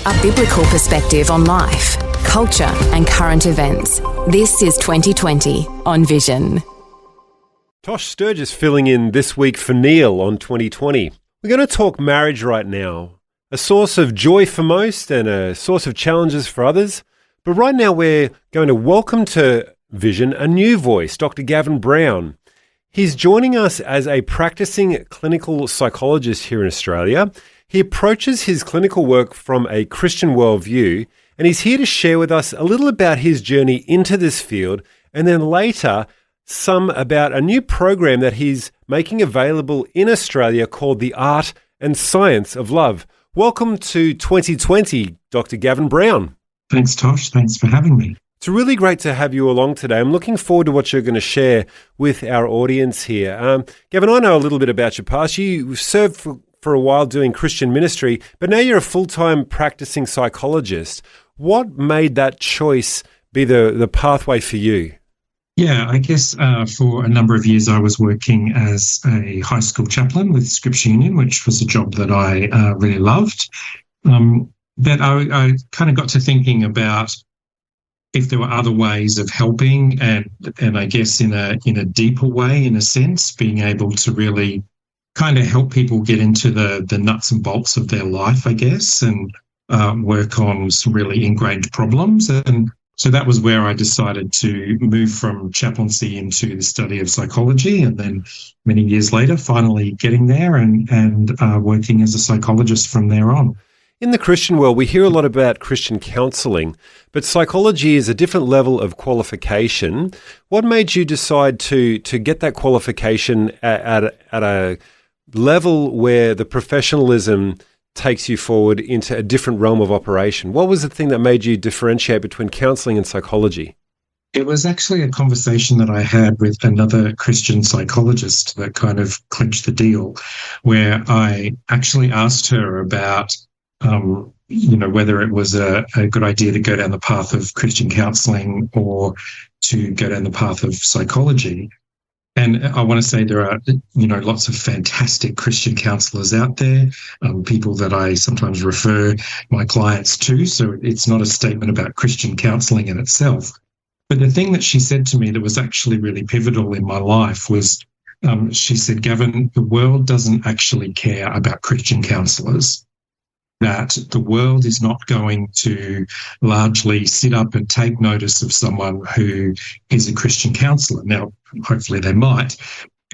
A biblical perspective on life, culture and current events. This is 2020 on Vision. Tosh Sturgess filling in this week for Neil on 2020. We're going to talk marriage right now. A source of joy for most and a source of challenges for others. But right now we're going to welcome to Vision a new voice, Dr. Gavin Brown. He's joining us as a practicing clinical psychologist here in Australia. He approaches his clinical work from a Christian worldview, and he's here to share with us a little about his journey into this field, and then later some about a new program that he's making available in Australia called The Art and Science of Love. Welcome to 2020, Dr. Gavin Brown. Thanks, Tosh. Thanks for having me. It's really great to have you along today. I'm looking forward to what you're going to share with our audience here. Gavin, I know a little bit about your past. You served for a while doing Christian ministry, but now you're a full-time practicing psychologist. What made that choice be the pathway for you? Yeah, I guess for a number of years I was working as a high school chaplain with Scripture Union, which was a job that I really loved. That I kind of got to thinking about if there were other ways of helping, and I guess in a deeper way, in a sense, being able to really kind of help people get into the nuts and bolts of their life, I guess, and work on some really ingrained problems. And so that was where I decided to move from chaplaincy into the study of psychology, and then many years later, finally getting there and working as a psychologist from there on. In the Christian world, we hear a lot about Christian counselling, but psychology is a different level of qualification. What made you decide to get that qualification at a level where the professionalism takes you forward into a different realm of operation? What was the thing that made you differentiate between counselling and psychology? It was actually a conversation that I had with another Christian psychologist that kind of clinched the deal, where I actually asked her about whether it was a good idea to go down the path of Christian counselling or to go down the path of psychology. And I want to say there are, lots of fantastic Christian counsellors out there, people that I sometimes refer my clients to. So it's not a statement about Christian counselling in itself. But the thing that she said to me that was actually really pivotal in my life was, she said, Gavin, the world doesn't actually care about Christian counsellors. That the world is not going to largely sit up and take notice of someone who is a Christian counsellor. Now, hopefully they might.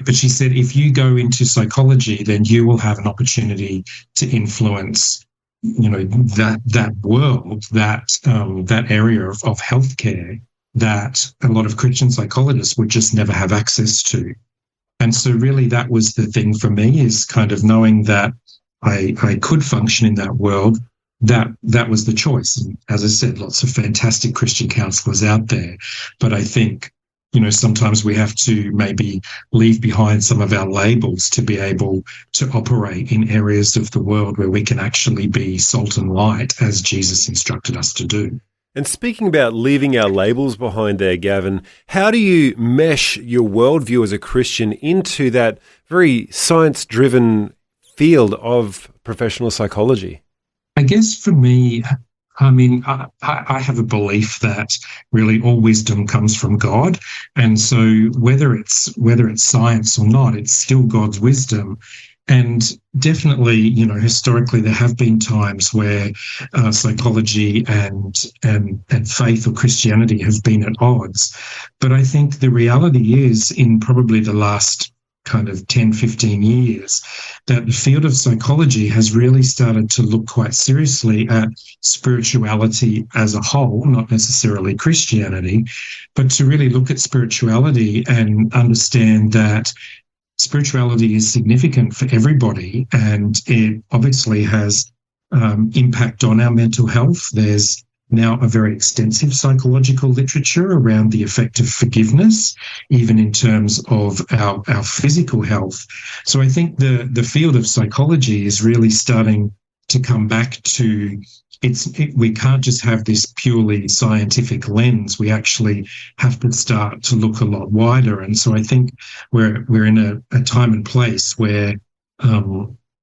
But she said, if you go into psychology, then you will have an opportunity to influence, that world, that area of healthcare that a lot of Christian psychologists would just never have access to. And so really that was the thing for me, is kind of knowing that I could function in that world. That was the choice. And as I said, lots of fantastic Christian counsellors out there. But I think, sometimes we have to maybe leave behind some of our labels to be able to operate in areas of the world where we can actually be salt and light, as Jesus instructed us to do. And speaking about leaving our labels behind there, Gavin, how do you mesh your worldview as a Christian into that very science-driven field of professional psychology? I guess for me, I have a belief that really all wisdom comes from God. And so whether it's science or not, it's still God's wisdom. And definitely, historically, there have been times where psychology and faith or Christianity have been at odds. But I think the reality is, in probably the last kind of 10, 15 years, that the field of psychology has really started to look quite seriously at spirituality as a whole, not necessarily Christianity, but to really look at spirituality and understand that spirituality is significant for everybody, and it obviously has impact on our mental health. There's now a very extensive psychological literature around the effect of forgiveness, even in terms of our physical health. So I think the field of psychology is really starting to come back to we can't just have this purely scientific lens. We actually have to start to look a lot wider. And so I think we're in a time and place where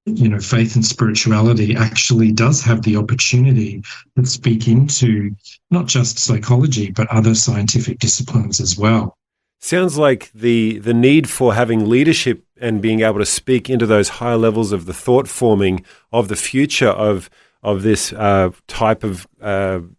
faith and spirituality actually does have the opportunity to speak into not just psychology, but other scientific disciplines as well. Sounds like the need for having leadership and being able to speak into those higher levels of the thought forming of the future of this type of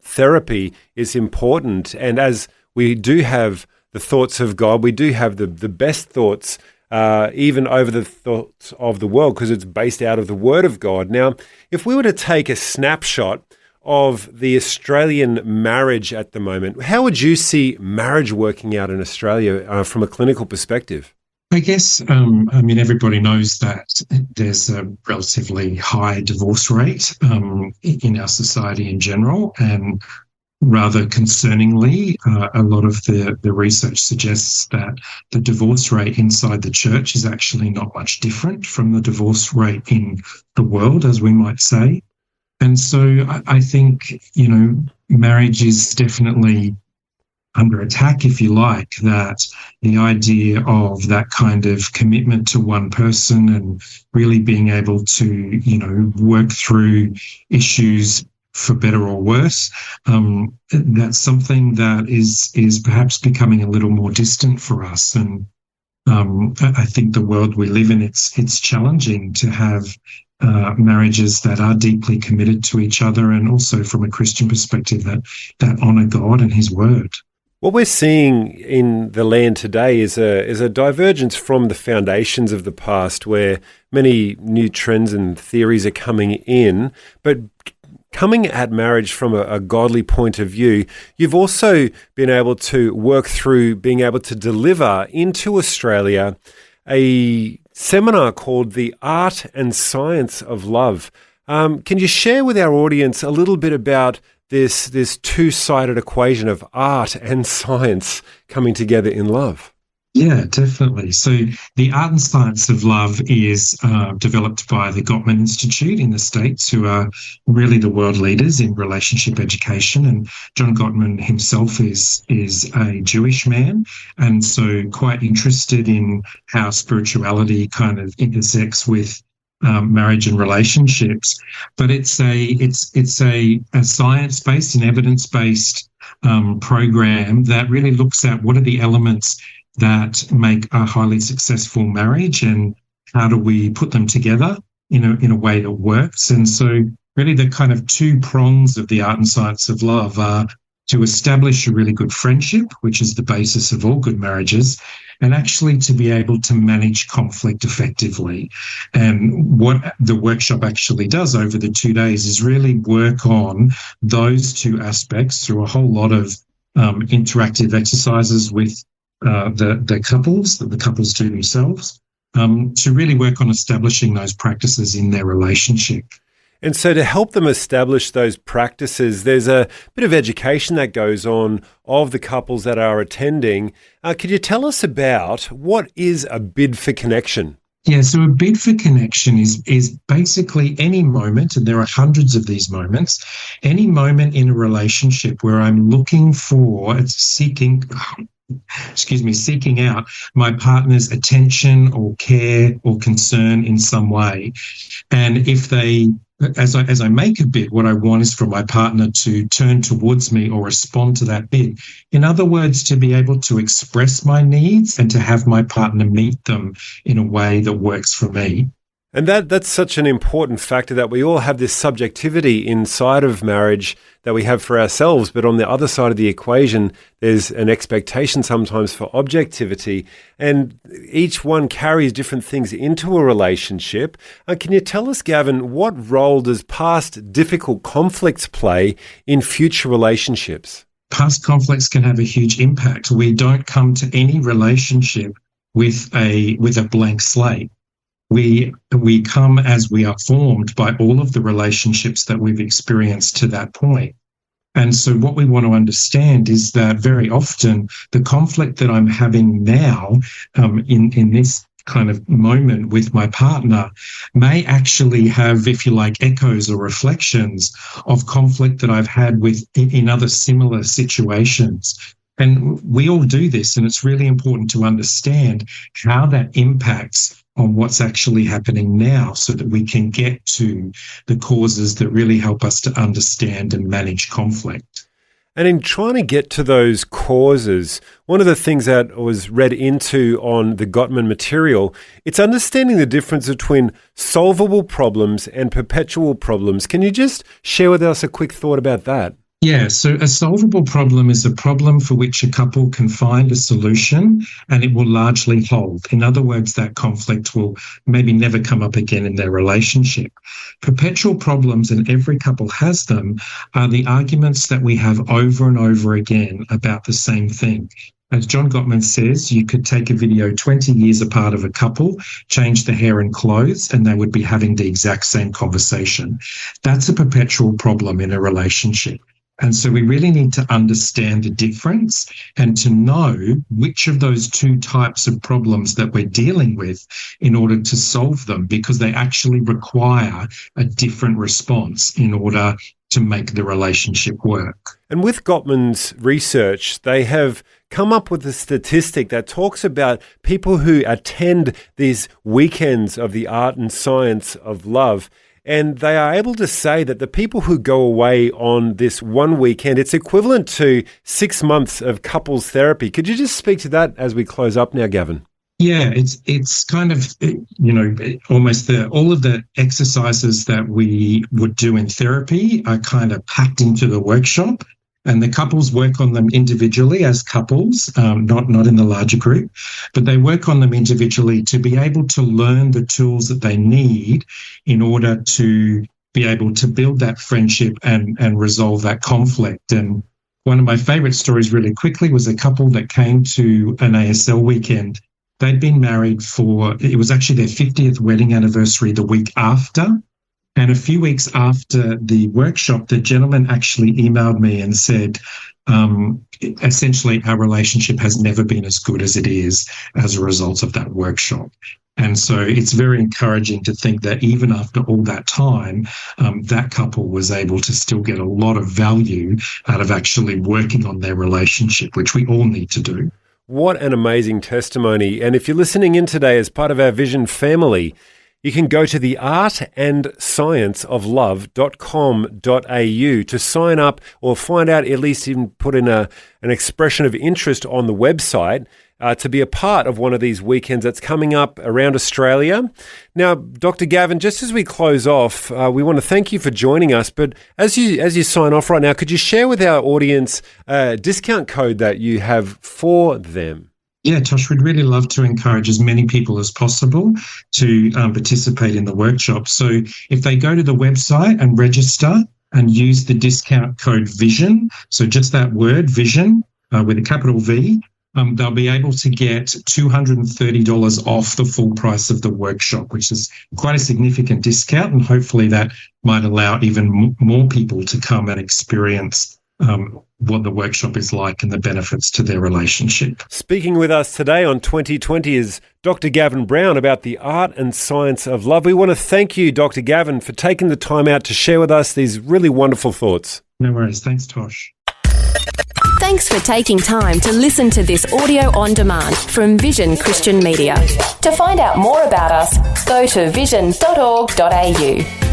therapy is important. And as we do have the thoughts of God, we do have the best thoughts even over the thoughts of the world, because it's based out of the Word of God. Now, if we were to take a snapshot of the Australian marriage at the moment, how would you see marriage working out in Australia from a clinical perspective? I guess, everybody knows that there's a relatively high divorce rate in our society in general, and rather concerningly, a lot of the research suggests that the divorce rate inside the church is actually not much different from the divorce rate in the world, as we might say. And so I think, marriage is definitely under attack, if you like, that the idea of that kind of commitment to one person and really being able to, work through issues for better or worse, that's something that is perhaps becoming a little more distant for us. And I think the world we live in, it's challenging to have marriages that are deeply committed to each other, and also from a Christian perspective that honour God and His Word. What we're seeing in the land today is a divergence from the foundations of the past, where many new trends and theories are coming in, but coming at marriage from a godly point of view. You've also been able to work through being able to deliver into Australia a seminar called The Art and Science of Love. Can you share with our audience a little bit about this two-sided equation of art and science coming together in love? Yeah, definitely. So the Art and Science of Love is developed by the Gottman Institute in the States, who are really the world leaders in relationship education. And John Gottman himself is a Jewish man, and so quite interested in how spirituality kind of intersects with marriage and relationships. But it's a science-based and evidence-based program that really looks at what are the elements that make a highly successful marriage, and how do we put them together in a way that works. And so really the kind of two prongs of the Art and Science of Love are to establish a really good friendship, which is the basis of all good marriages, and actually to be able to manage conflict effectively. And what the workshop actually does over the 2 days is really work on those two aspects through a whole lot of interactive exercises with the couples, that the couples do themselves, to really work on establishing those practices in their relationship. And so to help them establish those practices, there's a bit of education that goes on of the couples that are attending. Could you tell us about what is a bid for connection? Yeah, so a bid for connection is basically any moment, and there are hundreds of these moments, any moment in a relationship where I'm looking for, seeking out my partner's attention or care or concern in some way. And if they, as I make a bid, what I want is for my partner to turn towards me or respond to that bid. In other words, to be able to express my needs and to have my partner meet them in a way that works for me. And that's such an important factor, that we all have this subjectivity inside of marriage that we have for ourselves, but on the other side of the equation, there's an expectation sometimes for objectivity, and each one carries different things into a relationship. Can you tell us, Gavin, what role does past difficult conflicts play in future relationships? Past conflicts can have a huge impact. We don't come to any relationship with a blank slate. We come as we are formed by all of the relationships that we've experienced to that point. And so what we want to understand is that very often the conflict that I'm having now in this kind of moment with my partner may actually have, if you like, echoes or reflections of conflict that I've had in other similar situations. And we all do this, and it's really important to understand how that impacts on what's actually happening now so that we can get to the causes that really help us to understand and manage conflict. And in trying to get to those causes, one of the things that was read into on the Gottman material, it's understanding the difference between solvable problems and perpetual problems. Can you just share with us a quick thought about that? Yeah, so a solvable problem is a problem for which a couple can find a solution and it will largely hold. In other words, that conflict will maybe never come up again in their relationship. Perpetual problems, and every couple has them, are the arguments that we have over and over again about the same thing. As John Gottman says, you could take a video 20 years apart of a couple, change the hair and clothes, and they would be having the exact same conversation. That's a perpetual problem in a relationship. And so we really need to understand the difference and to know which of those two types of problems that we're dealing with in order to solve them, because they actually require a different response in order to make the relationship work. And with Gottman's research, they have come up with a statistic that talks about people who attend these weekends of the art and science of love. And they are able to say that the people who go away on this one weekend, it's equivalent to 6 months of couples therapy. Could you just speak to that as we close up now, Gavin? Yeah, it's kind of, almost all of the exercises that we would do in therapy are kind of packed into the workshop. And the couples work on them individually as couples, not in the larger group, but they work on them individually to be able to learn the tools that they need in order to be able to build that friendship and resolve that conflict. And one of my favourite stories really quickly was a couple that came to an ASL weekend. They'd been married it was actually their 50th wedding anniversary the week after. And a few weeks after the workshop, the gentleman actually emailed me and said, essentially, our relationship has never been as good as it is as a result of that workshop. And so it's very encouraging to think that even after all that time, that couple was able to still get a lot of value out of actually working on their relationship, which we all need to do. What an amazing testimony. And if you're listening in today as part of our Vision family, you can go to the artandscienceoflove.com.au to sign up or find out, at least even put in an expression of interest on the website to be a part of one of these weekends that's coming up around Australia. Now, Dr. Gavin, just as we close off, we want to thank you for joining us. But as you sign off right now, could you share with our audience a discount code that you have for them? Yeah, Tosh, we'd really love to encourage as many people as possible to participate in the workshop. So if they go to the website and register and use the discount code VISION, so just that word, VISION, with a capital V, they'll be able to get $230 off the full price of the workshop, which is quite a significant discount, and hopefully that might allow even more people to come and experience what the workshop is like and the benefits to their relationship. Speaking with us today on 2020 is Dr. Gavin Brown about the art and science of love. We want to thank you, Dr. Gavin, for taking the time out to share with us these really wonderful thoughts. No worries. Thanks, Tosh. Thanks for taking time to listen to this audio on demand from Vision Christian Media. To find out more about us, go to vision.org.au.